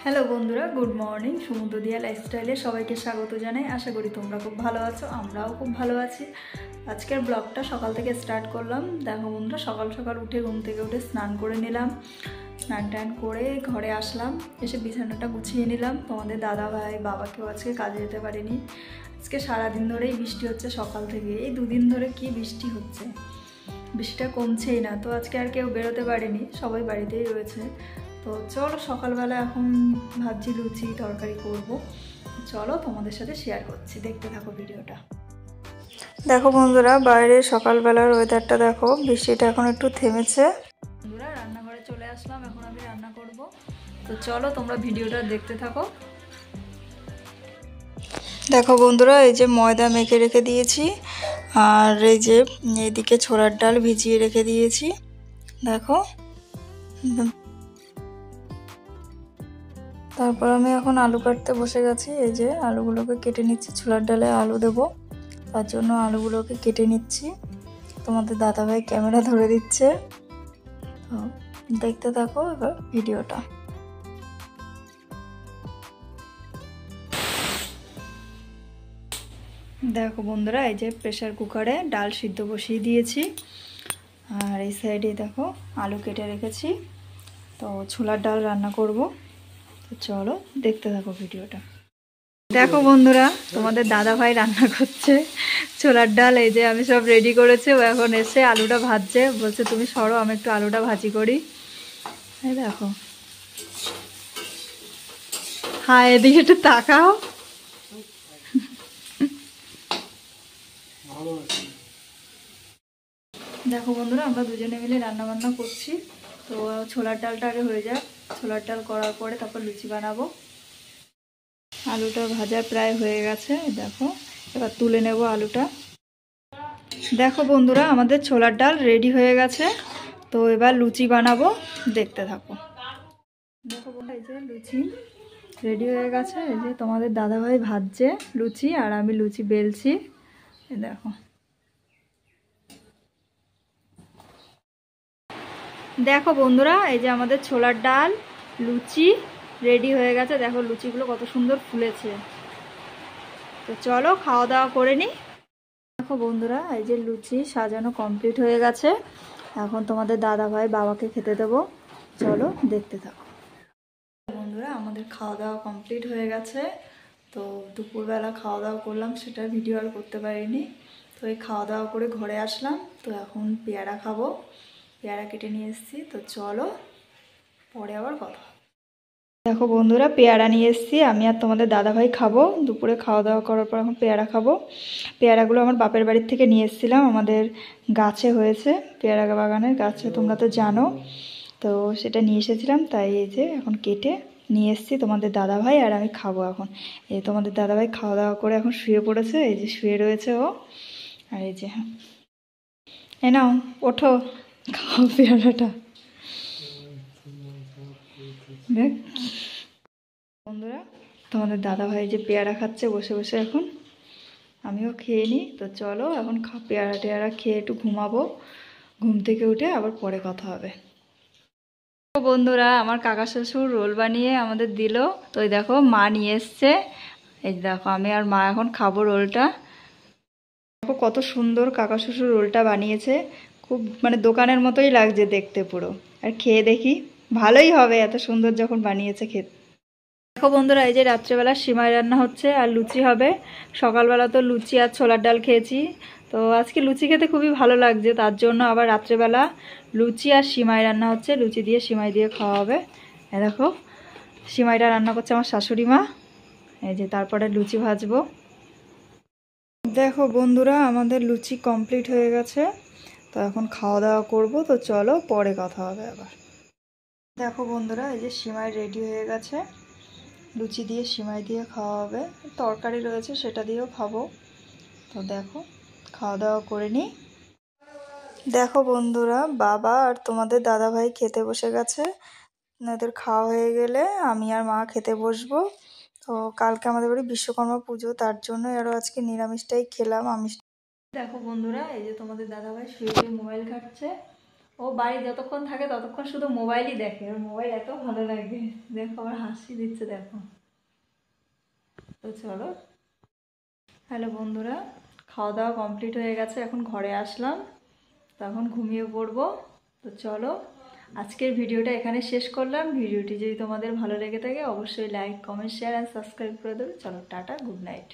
Hello বন্ধুরা, good morning. সমুদ্র দিয়া লাইফস্টাইলে সবাইকে স্বাগত জানাই। আশা করি তোমরা খুব ভালো আছো, আমরাও খুব ভালো আছি। আজকের ব্লগটা সকাল থেকে স্টার্ট করলাম। দেখো বন্ধুরা, সকাল সকাল উঠে ঘুম থেকে উঠে স্নান করে নিলাম। স্নান টান করে ঘরে আসলাম, এসে বিছানাটা গুছিয়ে নিলাম। তোমাদের দাদা ভাই বাবাকেও আজকে কাজে যেতে পারিনি। আজকে সারাদিন ধরেই বৃষ্টি হচ্ছে, সকাল থেকে এই দুদিন ধরে কি বৃষ্টি হচ্ছে, বৃষ্টিটা কমছেই না। তো আজকে আর কেউ বেরোতে পারেনি, সবাই বাড়িতেই রয়েছে। তো চলো, সকালবেলা এখন ভাবছি লুচি তরকারি করব। চলো তোমাদের সাথে শেয়ার করছি, দেখতে থাকো ভিডিওটা। দেখো বন্ধুরা, বাইরে সকালবেলার ওয়েদারটা দেখো, বৃষ্টিটা এখন একটু থেমেছে। বন্ধুরা, রান্নাঘরে চলে আসলাম, এখন আমি রান্না করব। তো চলো তোমরা ভিডিওটা দেখতে থাকো। দেখো বন্ধুরা, এই যে ময়দা মেখে রেখে দিয়েছি, আর এই যে এদিকে ছোলার ডাল ভিজিয়ে রেখে দিয়েছি। দেখো, তারপর আমি এখন আলু কাটতে বসে গেছি। এই যে আলুগুলোকে কেটে নিচ্ছি, ছোলার ডালে আলু দেব, তার জন্য আলুগুলোকে কেটে নিচ্ছি। তোমাদের দাদাভাই ক্যামেরা ধরে দিচ্ছে, তো দেখতে থাকো এবার ভিডিওটা। দেখো বন্ধুরা, এই যে প্রেসার কুকারে ডাল সিদ্ধ বসিয়ে দিয়েছি, আর এই সাইডে দেখো আলু কেটে রেখেছি। তো ছোলার ডাল রান্না করব। তো চলো দেখতে থাকো ভিডিওটা। দেখো বন্ধুরা, তোমাদের দাদা ভাই রান্না করছে ছোলার ডাল। এই যে আমি সব রেডি করেছি, ও এখন এসে আলুটা ভাজছে। বলছে তুমি সরো, আমি একটু আলুটা ভাজি করি। এই দেখো, হ্যাঁ এদিকে একটু তাকাও। দেখো বন্ধুরা, আমরা দুজনে মিলে রান্না বান্না করছি। তো ছোলার ডালটা আগে হয়ে যাক, ছোলার ডাল করার পরে তারপর লুচি বানাবো। আলুটা ভাজা প্রায় হয়ে গেছে, দেখো এবার তুলে নেব আলুটা। দেখো বন্ধুরা, আমাদের ছোলার ডাল রেডি হয়ে গেছে। তো এবার লুচি বানাবো, দেখতে থাকো। দেখো বন্ধুরা, এই যে লুচি রেডি হয়ে গেছে। এই যে তোমাদের দাদাভাই ভাজছে লুচি, আর আমি লুচি বেলছি। এই দেখো, দেখো বন্ধুরা, এই যে আমাদের ছোলার ডাল লুচি রেডি হয়ে গেছে। দেখো লুচিগুলো কত সুন্দর ফুলেছে। তো চলো খাওয়া দাওয়া করে নিই। দেখো বন্ধুরা, এই যে লুচি সাজানো কমপ্লিট হয়ে গেছে। এখন তোমাদের দাদা ভাই বাবাকে খেতে দেবো, চলো দেখতে থাকো। বন্ধুরা, আমাদের খাওয়া দাওয়া কমপ্লিট হয়ে গেছে। তো দুপুরবেলা খাওয়া দাওয়া করলাম, সেটার ভিডিও আর করতে পারিনি। তো এই খাওয়া দাওয়া করে ঘরে আসলাম। তো এখন পেয়ারা খাবো, পেয়ারা কেটে নিয়ে এসেছি। তো চলো পরে আবার কথা। দেখো বন্ধুরা, পেয়ারা নিয়ে এসেছি, আমি আর তোমাদের দাদাভাই খাবো। দুপুরে খাওয়া দাওয়া করার পর এখন পেয়ারা খাবো। পেয়ারাগুলো আমার বাপের বাড়ির থেকে নিয়ে এসেছিলাম, আমাদের গাছে হয়েছে, পেয়ারা বাগানের গাছে, তোমরা তো জানো। তো সেটা নিয়ে এসেছিলাম, তাই এই যে এখন কেটে নিয়ে এসেছি তোমাদের দাদাভাই আর আমি খাবো এখন। এই তোমাদের দাদাভাই খাওয়া দাওয়া করে এখন শুয়ে পড়েছে, এই যে শুয়ে রয়েছে ও। আর এই যে এ নাও, ওঠো, খাও পেয়ারাটা। দেখ বন্ধুরা, তোমাদের দাদাভাই যে পেয়ারা খাচ্ছে বসে বসে, এখন আমিও খেয়ে নিই। তো চলো এখন পেয়ারা টেয়ারা খেয়ে একটু ঘুমাবো, ঘুম থেকে উঠে আবার পরে কথা হবে। বন্ধুরা, আমার কাকা শ্বশুর রোল বানিয়ে আমাদের দিল। তো এই দেখো মা নিয়ে এসছে, এই দেখো আমি আর মা এখন খাবো রোলটা। দেখো কত সুন্দর কাকা শ্বশুর রোলটা বানিয়েছে, খুব মানে দোকানের মতোই লাগছে দেখতে পুরো। আর খেয়ে দেখি, ভালোই হবে, এত সুন্দর যখন বানিয়েছে খেতে। দেখো বন্ধুরা, এই যে রাত্রেবেলা সিমাই রান্না হচ্ছে আর লুচি হবে। সকালবেলা তো লুচি আর ছোলার ডাল খেয়েছি, তো আজকে লুচি খেতে খুবই ভালো লাগছে, তার জন্য আবার রাত্রেবেলা লুচি আর সিমাই রান্না হচ্ছে। লুচি দিয়ে সিমাই দিয়ে খাওয়া হবে। এই দেখো সিমাইটা রান্না করছে আমার শাশুড়ি মা। এই যে তারপরে লুচি ভাজবো। দেখো বন্ধুরা, আমাদের লুচি কমপ্লিট হয়ে গেছে। তো এখন খাওয়া দাওয়া করবো। তো চলো পরে কথা হবে আবার। দেখো বন্ধুরা, এই যে সিমাই রেডি হয়ে গেছে, লুচি দিয়ে সিমাই দিয়ে খাওয়া হবে। তরকারি রয়েছে, সেটা দিয়েও খাবো। তো দেখো খাওয়া দাওয়া করে নিই। দেখো বন্ধুরা, বাবা আর তোমাদের দাদাভাই খেতে বসে গেছে। ওদের খাওয়া হয়ে গেলে আমি আর মা খেতে বসবো। তো কালকে আমাদের বাড়ি বিশ্বকর্মা পুজো, তার জন্য আরও আজকে নিরামিষটাই খেলাম। আমিষ। দেখো বন্ধুরা, এই যে তোমাদের দাদাভাই শুয়ে শুয়ে মোবাইল ঘাঁটছে। ও ও বাড়ি যতক্ষণ থাকে ততক্ষণ শুধু মোবাইলই দেখে, ওর মোবাইল এত ভালো লাগে। দেখো আবার হাসি দিচ্ছে, দেখো। তো চলো, হ্যালো বন্ধুরা, খাওয়া দাওয়া কমপ্লিট হয়ে গেছে, এখন ঘরে আসলাম, তখন ঘুমিয়ে পড়বো। তো চলো, আজকের ভিডিওটা এখানে শেষ করলাম। ভিডিওটি যদি তোমাদের ভালো লেগে থাকে অবশ্যই like, comment, share and subscribe করে দেবে। চলো, টাটা, গুড নাইট।